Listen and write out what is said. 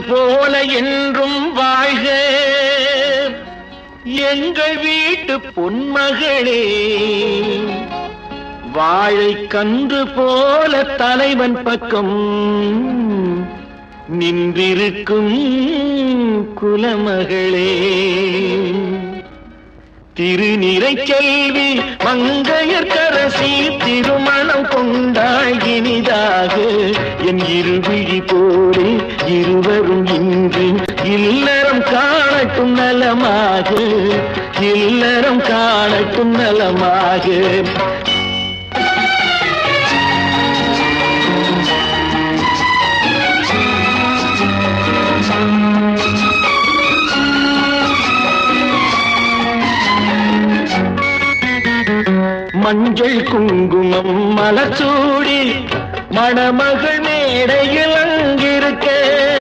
போல என்றும் வாழ்க எங்கள் வீட்டு பொன்மகளே. வாழை கன்று போல தலைவன் பக்கம் நின்றிருக்கும் குலமகளே. திருநிறை செல்வி மங்கையர்க்கரசி திருமணம் கொண்டாள் இனிதாக. என் இருவிழி போலே இருவரும் இன்று இல்லறம் காணட்டும் நலமாக, இல்லறம் காணட்டும் நலமாக. மஞ்சள் குங்குமம் மலச்சூடி மணமகள் மேடையில்